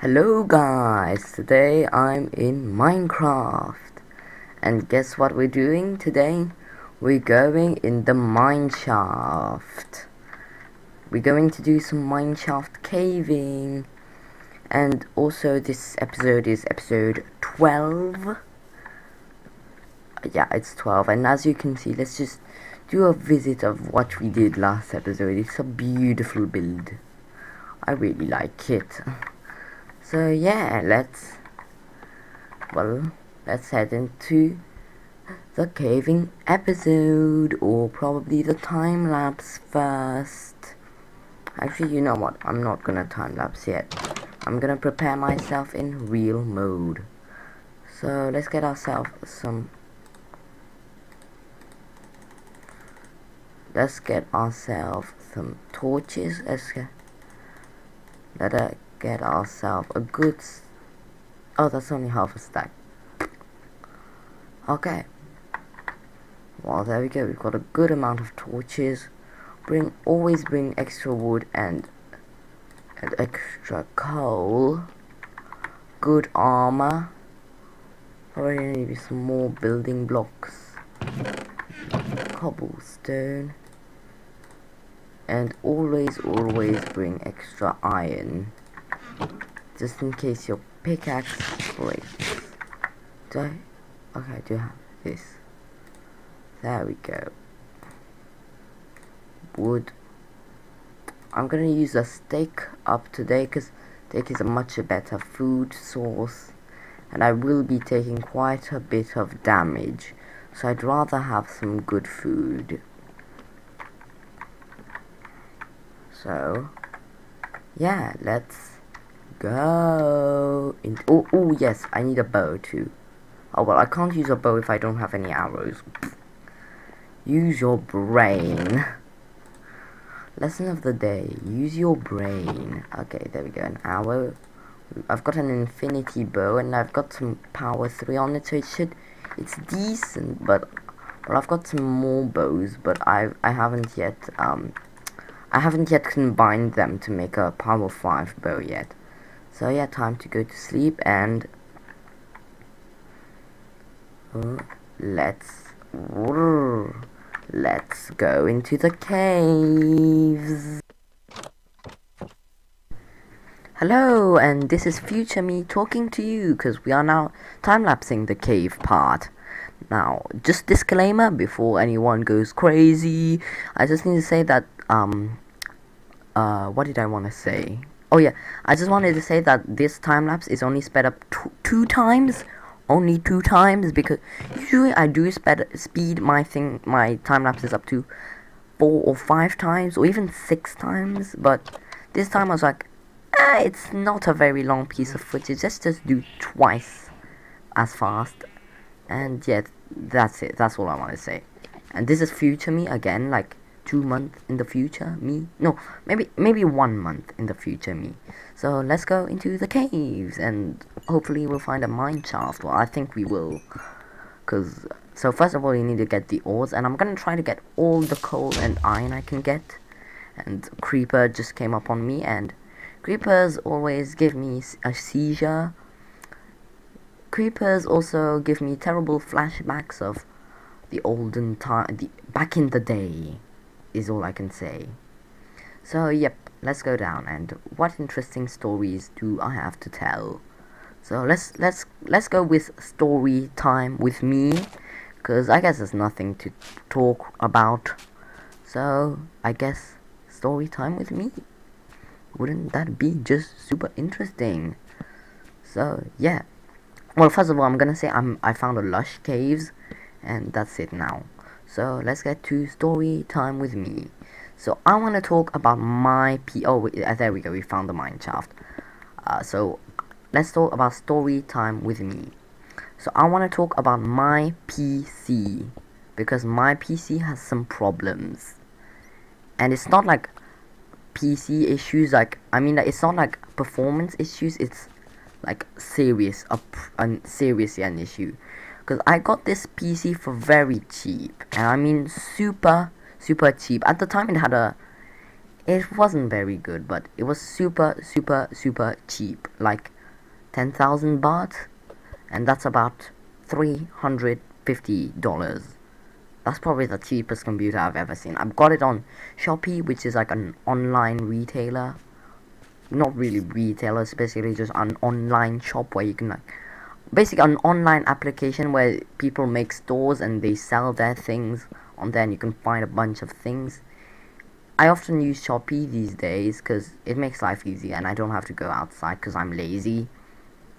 Hello guys, today I'm in Minecraft, and guess what we're doing today? We're going in the mineshaft. We're going to do some mineshaft caving, and also this episode is episode 12. Yeah, it's 12, and as you can see, let's just do a visit of what we did last episode. It's a beautiful build. I really like it. So yeah, let's head into the caving episode, or probably the time lapse first. Actually, you know what? I'm not gonna time lapse yet. I'm gonna prepare myself in real mode. So let's get ourselves some. Let's get ourselves some torches. Let's get ourselves a good. Oh, that's only half a stack. Okay. Well, there we go. We've got a good amount of torches. Always bring extra wood and extra coal. Good armor. Probably need some more building blocks. Cobblestone. And always bring extra iron. Just in case your pickaxe breaks. Okay, I do have this. There we go. Wood. I'm gonna use a steak up today because steak is a much better food source, and I will be taking quite a bit of damage, so I'd rather have some good food. So yeah, let's go. Oh yes, I need a bow too. Oh well, I can't use a bow if I don't have any arrows. Use your brain. Lesson of the day, use your brain. Okay, there we go, an arrow. I've got an infinity bow and I've got some power 3 on it, so it's decent, but well, I've got some more bows, but I haven't yet combined them to make a power 5 bow yet. So yeah, time to go to sleep, and let's go into the caves. Hello, and this is future me talking to you, because we are now time-lapsing the cave part. Now, just disclaimer before anyone goes crazy, I just need to say that, what did I want to say? Oh yeah, I just wanted to say that this time-lapse is only sped up two times. Only 2 times, because usually I do speed my time lapses up to 4 or 5 times, or even 6 times, but this time I was like, it's not a very long piece of footage, let's just do twice as fast. And yeah, that's it, that's all I want to say. And this is future me again, like 2 months in the future me, no, maybe 1 month in the future me. So let's go into the caves, and hopefully we'll find a mineshaft. Well, I think we will, so first of all you need to get the ores, and I'm gonna try to get all the coal and iron I can get. And creeper just came up on me, and creepers always give me a seizure. Creepers also give me terrible flashbacks of the olden time, back in the day, is all I can say. So yep, let's go down, and what interesting stories do I have to tell? So let's go with story time with me, because I guess there's nothing to talk about. So I guess story time with me. Wouldn't that be just super interesting? So yeah. Well, first of all, I'm gonna say I found a lush caves, and that's it now. So let's get to story time with me. So I want to talk about my there we go, we found the mineshaft. So let's talk about story time with me. So I want to talk about my PC, because my PC has some problems, and it's not like PC issues, like it's not like performance issues, it's like seriously an issue. Because I got this PC for very cheap, and I mean super cheap. At the time it wasn't very good, but it was super cheap. Like 10,000 baht, and that's about $350. That's probably the cheapest computer I've ever seen. I've got it on Shopee, which is like an online retailer. Not really retailer, it's basically just an online shop where you can like, basically an online application where people make stores and they sell their things on there, and you can find a bunch of things. I often use Shopee these days because it makes life easy and I don't have to go outside because I'm lazy.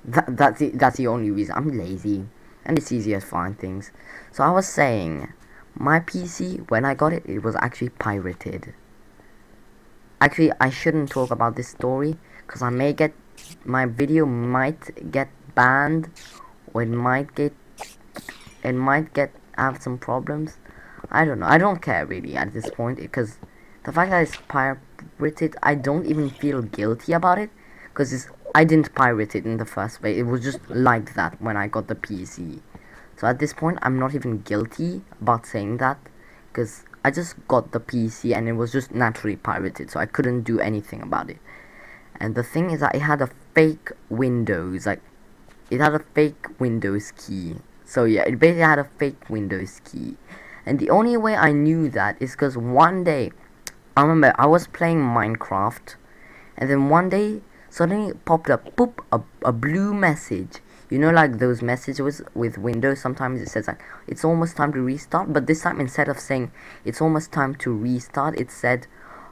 That's the only reason. I'm lazy and it's easier to find things. So I was saying, my PC, when I got it, it was actually pirated. Actually, I shouldn't talk about this story because my video might get banned, or it might have some problems. I don't know. I don't care really at this point, because the fact that it's pirated, I don't even feel guilty about it, because I didn't pirate it in the first place. It was just like that when I got the PC. So at this point, I'm not even guilty about saying that, because I just got the PC and it was just naturally pirated, so I couldn't do anything about it. And the thing is that it had a fake Windows, like, it had a fake Windows key. So yeah, it basically had a fake Windows key. And the only way I knew that is because one day, I remember I was playing Minecraft, and then one day, suddenly it popped up, boop, a blue message. You know, like those messages with Windows, sometimes it says like, it's almost time to restart, but this time instead of saying, it's almost time to restart, it said,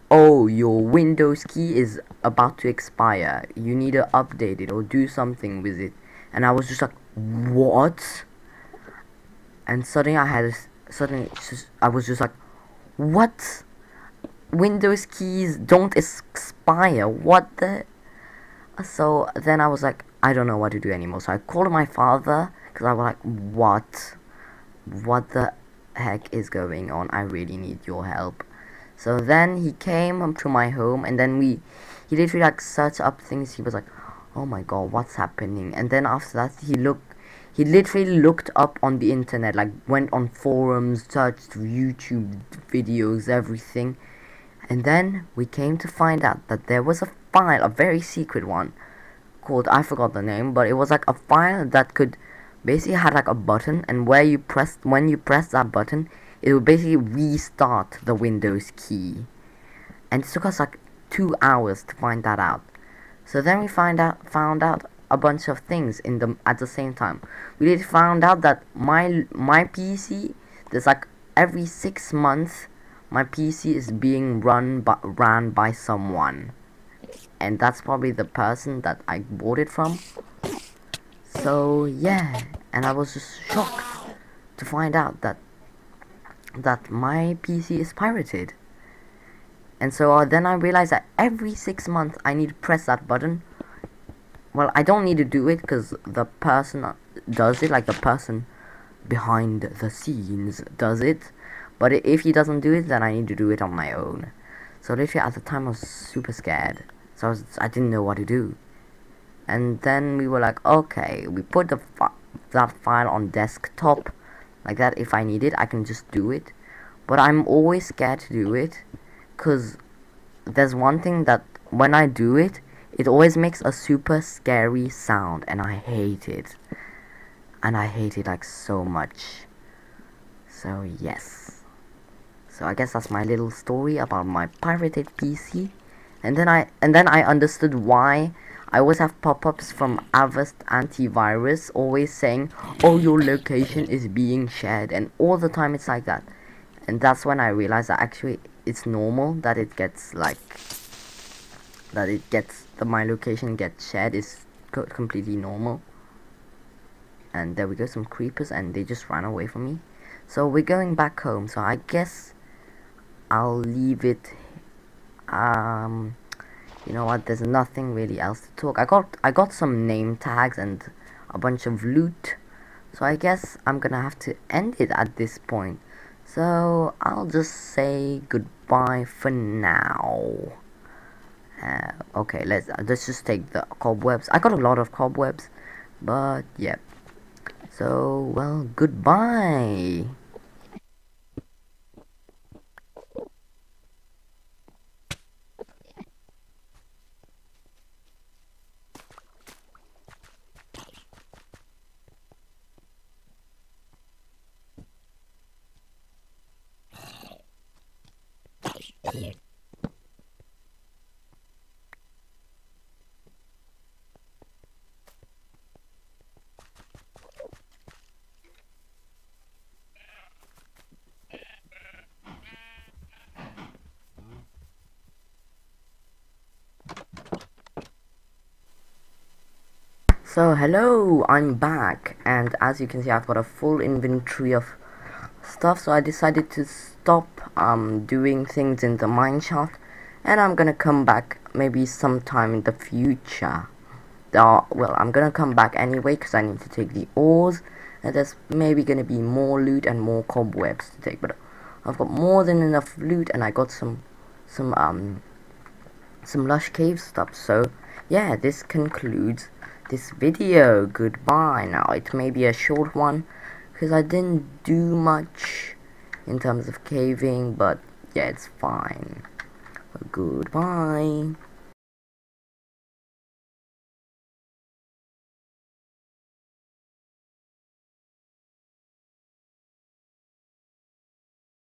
oh, your Windows key is about to expire. You need to update it or do something with it. And I was just like, what? And suddenly I was just like, what? Windows keys don't expire, what the? So then I was like, I don't know what to do anymore. So I called my father, because I was like, what the heck is going on? I really need your help. So then he came to my home, and then he literally like searched up things. He was like, oh my god, what's happening? And then after that, he literally looked up on the internet, like went on forums, searched YouTube videos, everything. And then we came to find out that there was a file, a very secret one, called, I forgot the name, but it was like a file that could basically had like a button, and when you press that button, it would basically restart the Windows key. And it took us like 2 hours to find that out. So then we found out a bunch of things at the same time. We did found out that my PC, there's like every 6 months, my PC is being ran by someone, and that's probably the person that I bought it from. So yeah, and I was just shocked to find out that my PC is pirated. And so then I realized that every 6 months I need to press that button. Well, I don't need to do it because the person does it, like the person behind the scenes does it. But if he doesn't do it, then I need to do it on my own. So literally at the time I was super scared. So I didn't know what to do. And then we were like, okay, we put that file on desktop. Like that, if I need it, I can just do it. But I'm always scared to do it, because there's one thing that when I do it, it always makes a super scary sound, and I hate it. And I hate it like so much. So yes. So I guess that's my little story about my pirated PC. And then I understood why I always have pop-ups from Avast antivirus always saying, oh, your location is being shared, and all the time it's like that. And that's when I realized that actually it's normal that it gets like my location gets shared is completely normal. And there we go, some creepers, and they just ran away from me. So we're going back home, so I guess I'll leave it. You know what, there's nothing really else to talk. I got some name tags and a bunch of loot, so I guess I'm gonna have to end it at this point. So I'll just say goodbye for now. Okay, let's just take the cobwebs. I got a lot of cobwebs, but yeah. So, well, goodbye. here. So hello, I'm back, and as you can see I've got a full inventory of stuff, so I decided to stop doing things in the mineshaft, and I'm gonna come back maybe sometime in the future. Well, I'm gonna come back anyway because I need to take the ores, and there's maybe gonna be more loot and more cobwebs to take, but I've got more than enough loot, and I got some lush cave stuff. So yeah, this concludes this video. Goodbye. Now it may be a short one because I didn't do much in terms of caving, but yeah, it's fine. Goodbye.